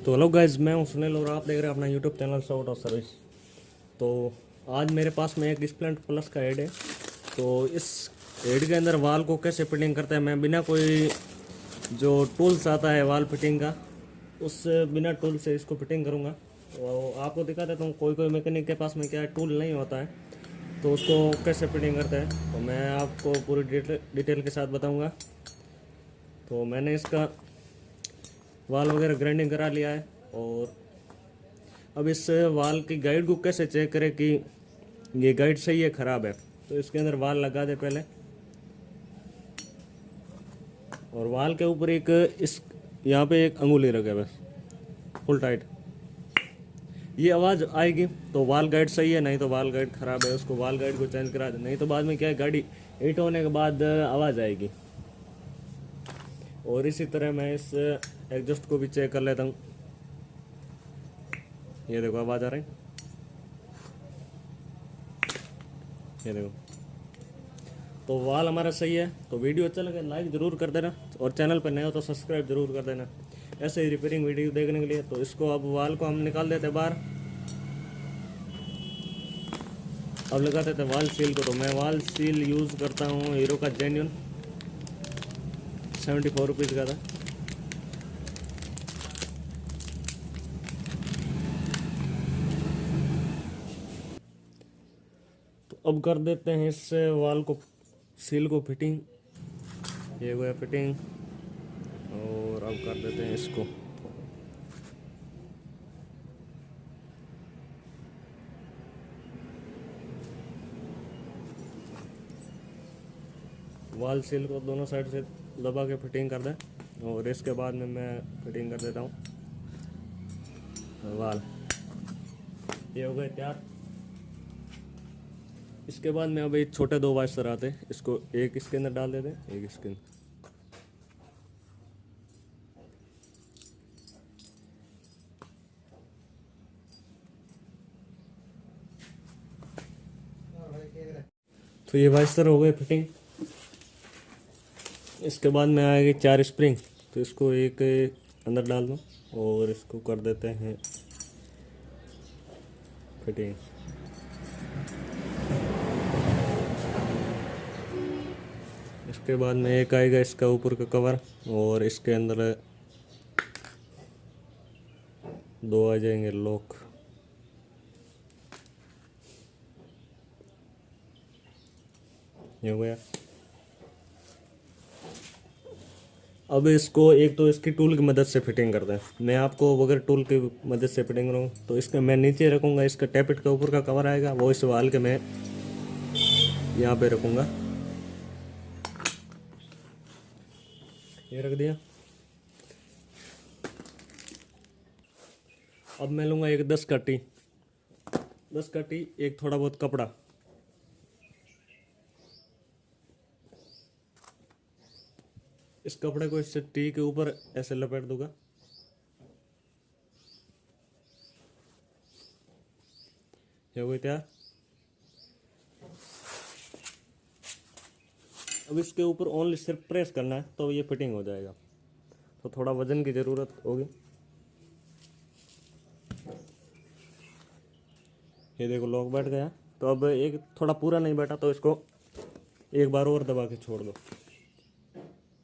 तो hello guys, मैं हूं सुनील और आप देख रहे हैं अपना YouTube channel short of service. तो आज मेरे पास में एक स्प्लेंडर प्लस का हेड है। तो इस हेड के अंदर वाल को कैसे फिटिंग करते हैं, मैं बिना कोई जो टूल्स आता है वाल फिटिंग का, उस बिना टूल से इसको फिटिंग करूंगा। तो आपको दिखा देता हूँ, कोई कोई मैकेनिक के पास में क्या है, टूल नहीं होता है तो उसको कैसे फिटिंग करते हैं। तो मैं आपको पूरी डिटेल के साथ बताऊँगा। तो मैंने इसका वाल वगैरह ग्राइंडिंग करा लिया है। और अब इस वाल की गाइड को कैसे चेक करें कि ये गाइड सही है ख़राब है। तो इसके अंदर वाल लगा दे पहले, और वाल के ऊपर एक इस यहाँ पे एक अंगुली रखे बस फुल टाइट। ये आवाज़ आएगी तो वाल गाइड सही है, नहीं तो वाल गाइड ख़राब है, उसको वाल गाइड को चेंज करा दे। नहीं तो बाद में क्या है, गाड़ी हिट होने के बाद आवाज़ आएगी। और इसी तरह मैं इस एग्जॉस्ट को भी चेक कर लेता हूँ। ये देखो आवाज़ आ रही है, ये देखो। तो वाल हमारा सही है। तो वीडियो अच्छा लगे लाइक ज़रूर कर देना, और चैनल पर नए हो तो सब्सक्राइब जरूर कर देना ऐसे ही रिपेयरिंग वीडियो देखने के लिए। तो इसको अब वाल को हम निकाल देते हैं बाहर। अब लगा देते हैं वाल सील को। तो मैं वाल सील यूज़ करता हूँ हीरो का जेन्यून, 74 रुपीज़ का था। तो अब कर देते हैं इस वाल को सील को फिटिंग। ये हुआ फिटिंग, और अब कर देते हैं इसको। वाल सील को दोनों साइड से दबा के फिटिंग कर दें, और इसके बाद में मैं फिटिंग कर देता हूँ वाल। ये हो गए तैयार। इसके बाद में अब एक छोटे दो वाइसर आते हैं, इसको एक इसके अंदर डाल देते हैं, एक इसके अंदर। तो ये वाइसर हो गए फिटिंग। इसके बाद में आएगी 4 स्प्रिंग। तो इसको एक अंदर डाल दो और इसको कर देते हैं फिटिंग। इसके बाद में एक आएगा इसका ऊपर का कवर, और इसके अंदर दो आ जाएंगे लॉक। ये हो गया। अब इसको एक तो इसकी टूल की मदद से फिटिंग करते हैं। मैं आपको अगर टूल की मदद से फिटिंग करूँ तो इसका मैं नीचे रखूँगा, इसका टैपेट के ऊपर का कवर आएगा वो इस वाल के मैं यहाँ पे रखूँगा। ये रख दिया। अब मैं लूँगा एक 10 का टी, 10 का टी, एक थोड़ा बहुत कपड़ा। इस कपड़े को इससे टी के ऊपर ऐसे लपेट दूंगा। ये हो गई तैयार। अब इसके ऊपर ओनली सिर्फ प्रेस करना है तो ये फिटिंग हो जाएगा। तो थोड़ा वजन की ज़रूरत होगी। ये देखो लॉक बैठ गया। तो अब एक थोड़ा पूरा नहीं बैठा तो इसको एक बार और दबा के छोड़ दो।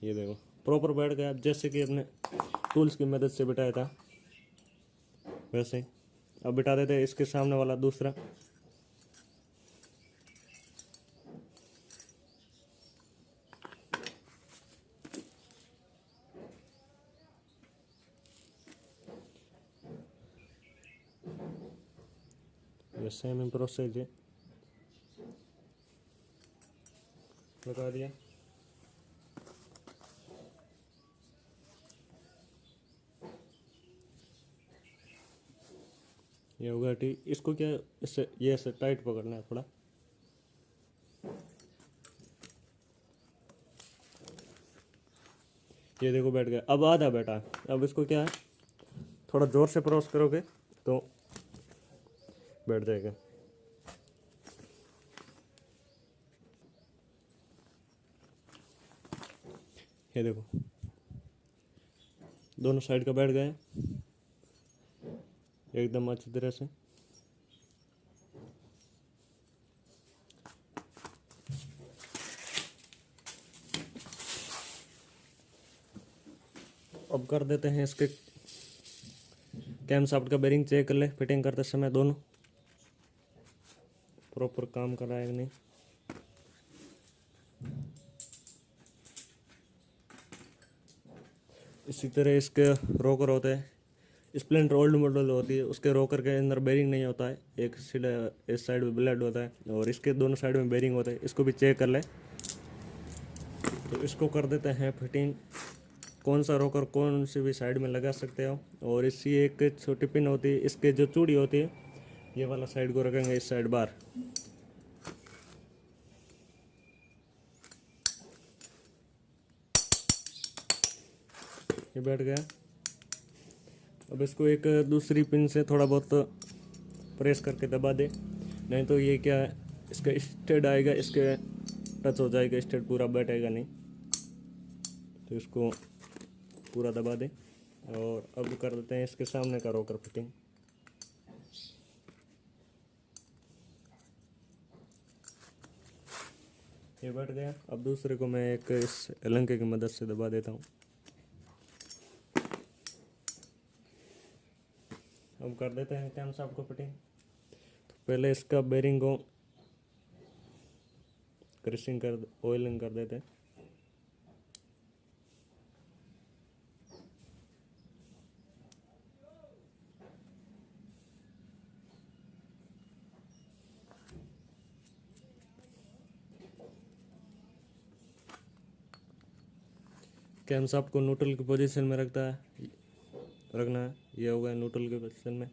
ये देखो प्रॉपर बैठ गया, जैसे कि अपने टूल्स की मदद से बिठाया था वैसे ही। अब बिठा देते हैं इसके सामने वाला दूसरा। ये सेम ही प्रोसेस है, लगा दिया। ये होगा ठीक। इसको क्या इससे ये ऐसे टाइट पकड़ना है थोड़ा। ये देखो बैठ गया। अब आधा बैठा है। अब इसको क्या है, थोड़ा ज़ोर से प्रेस करोगे तो बैठ जाएगा। ये देखो दोनों साइड का बैठ गए। एकदम अच्छी तरह से। अब कर देते हैं इसके कैम शाफ्ट का बेरिंग चेक कर ले फिटिंग करते समय दोनों प्रॉपर काम कर रहा है कि नहीं। इसी तरह इसके रोकर होते हैं, स्प्लेंडर ओल्ड मॉडल होती है उसके रोकर के अंदर बेरिंग नहीं होता है, एक सीधा इस साइड में ब्लेड होता है और इसके दोनों साइड में बेरिंग होता है, इसको भी चेक कर ले। तो इसको कर देते हैं फिटिंग, कौन सा रोकर कौन सी भी साइड में लगा सकते हो। और इसी एक छोटी पिन होती है, इसके जो चूड़ी होती है ये वाला साइड को रखेंगे इस साइड बाहर। ये बैठ गया। अब इसको एक दूसरी पिन से थोड़ा बहुत प्रेस करके दबा दे, नहीं तो ये क्या है इसका स्टेड आएगा, इसके टच हो जाएगा, स्टेड पूरा बैठेगा नहीं। तो इसको पूरा दबा दे और अब कर देते हैं इसके सामने का रोकर फिटिंग। ये बैठ गया। अब दूसरे को मैं एक इस एलंके की मदद से दबा देता हूँ। अब कर देते हैं कैम शाफ्ट को फिटिंग। तो पहले इसका बेरिंग को क्रिशिंग कर ऑयलिंग कर देते हैं। कैम शाफ्ट को न्यूट्रल की पोजीशन में रखना है। ये हो गया न्यूट्रल की पोजीशन में।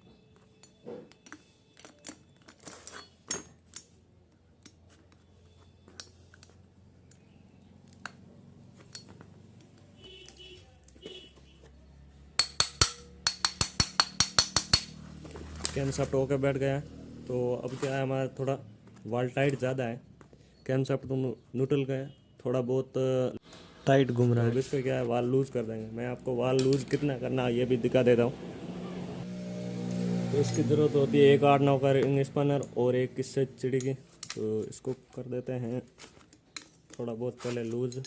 कैम शाफ्ट होकर बैठ गया। तो अब क्या है हमारा थोड़ा वाल टाइट ज़्यादा है, कैम शाफ्ट तो न्यूट्रल का है, थोड़ा बहुत टाइट घूम रहा है। अब इसका क्या है वाल लूज़ कर देंगे। मैं आपको वाल लूज़ कितना करना है ये भी दिखा देता हूँ। तो इसकी ज़रूरत होती है एक 8-9 का रिंग स्पैनर और एक इससे चिड़ी की। तो इसको कर देते हैं थोड़ा बहुत पहले लूज़।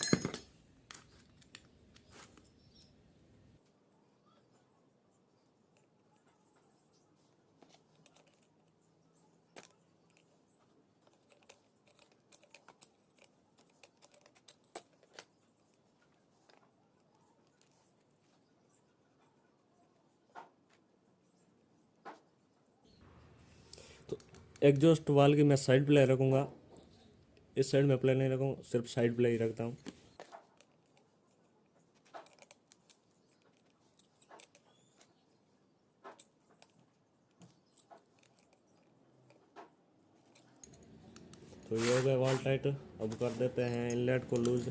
तो एग्जॉस्ट वाल की मैं साइड प्ले रखूँगा, इस साइड में प्ले नहीं रखूँगा, सिर्फ साइड प्ले ही रखता हूँ। तो ये हो गया वाल टाइट। अब कर देते हैं इनलेट को लूज।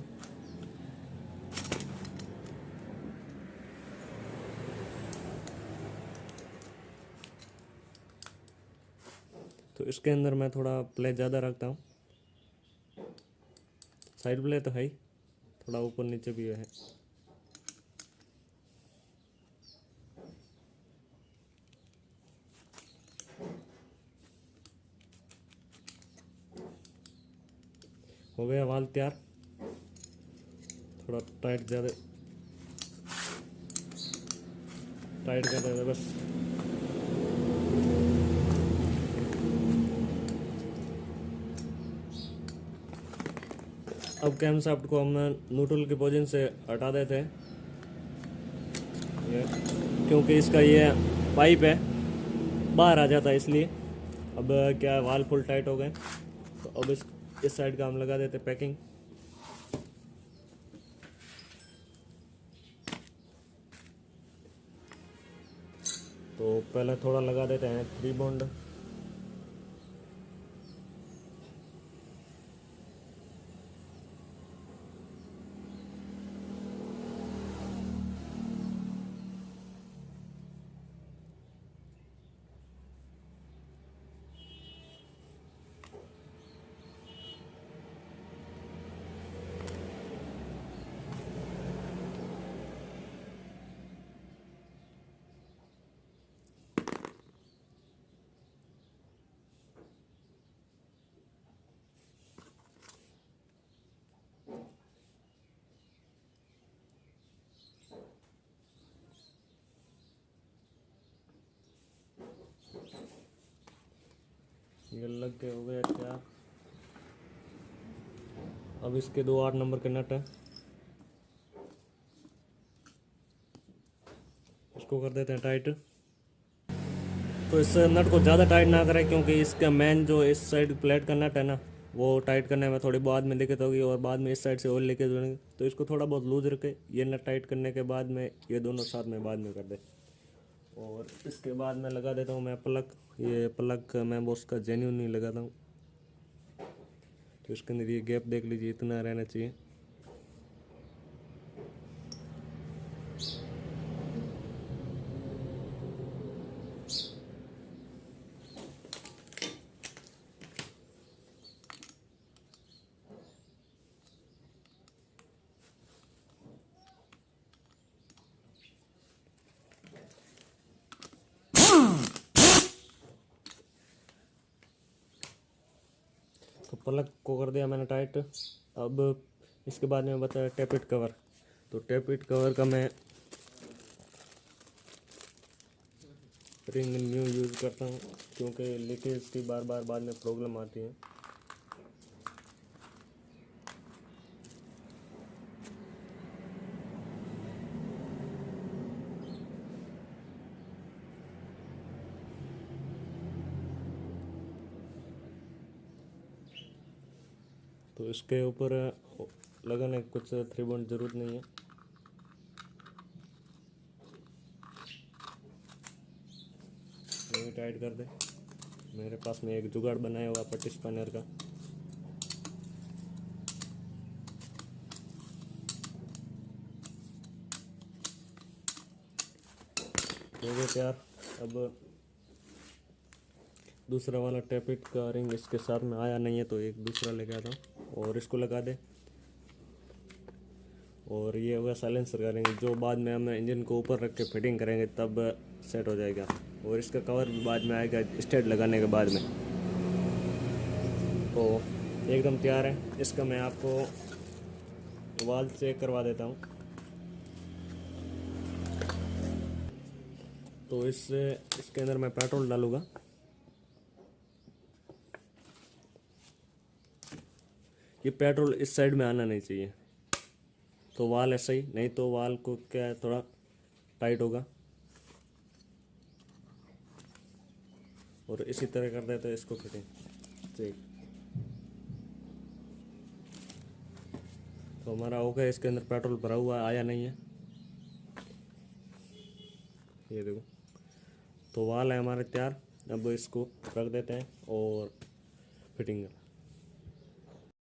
तो इसके अंदर मैं थोड़ा प्ले ज़्यादा रखता हूँ, साइड प्ले तो है ही, थोड़ा ऊपर नीचे भी है। हो गया वाल तैयार। थोड़ा टाइट ज़्यादा टाइट कर देते बस। अब कैम शाफ्ट को हम न्यूट्रल की पोजीशन से हटा देते हैं, क्योंकि इसका ये पाइप है बाहर आ जाता है इसलिए। अब क्या है वाल फुल टाइट हो गए। तो अब इस साइड का हम लगा देते पैकिंग। तो पहले थोड़ा लगा देते हैं 3 बॉन्ड। ये लग के हो गया क्या। अब इसके 2 8 नंबर के नट हैं, इसको कर देते हैं टाइट। तो इस नट को ज़्यादा टाइट ना करें, क्योंकि इसका मेन जो इस साइड प्लेट का नट है ना, वो टाइट करने में थोड़ी बाद में दिक्कत होगी और बाद में इस साइड से और लेके जुड़ेंगे। तो इसको थोड़ा बहुत लूज रखे, ये नट टाइट करने के बाद में ये दोनों साथ में बाद में कर दे। और इसके बाद मैं लगा देता हूँ मैं प्लग। ये प्लग मैं बॉस का जेन्यून नहीं लगाता हूँ। तो इसके अंदर ये गैप देख लीजिए, इतना रहना चाहिए। तो प्लग को कर दिया मैंने टाइट। अब इसके बाद में बताया टेप इट कवर। तो टेप इट कवर का मैं रिंग न्यू यूज़ करता हूँ, क्योंकि लीकेज की बार बार बाद में प्रॉब्लम आती है। तो इसके ऊपर लगाने की कुछ 3 बॉन्ड ज़रूरत नहीं है। ये भी टाइट कर दे। मेरे पास में एक जुगाड़ बनाया हुआ पट्टी स्पैनर का। हो गया तैयार। अब दूसरा वाला टेपिट का रिंग इसके साथ में आया नहीं है, तो एक दूसरा लेके आता हूँ और इसको लगा दे। और ये होगा साइलेंसर का रिंग, जो बाद में हम इंजन को ऊपर रख के फिटिंग करेंगे तब सेट हो जाएगा। और इसका कवर भी बाद में आएगा स्टेट लगाने के बाद में। तो एकदम तैयार है। इसका मैं आपको वाल चेक करवा देता हूँ। तो इसके अंदर मैं पेट्रोल डालूँगा। ये पेट्रोल इस साइड में आना नहीं चाहिए, तो वाल ऐसा ही, नहीं तो वाल को क्या है थोड़ा टाइट होगा। और इसी तरह कर देते हैं इसको फिटिंग। ठीक, तो हमारा हो गया। इसके अंदर पेट्रोल भरा हुआ आया नहीं है, ये देखो। तो वाल है हमारे तैयार। अब इसको रख देते हैं और फिटिंग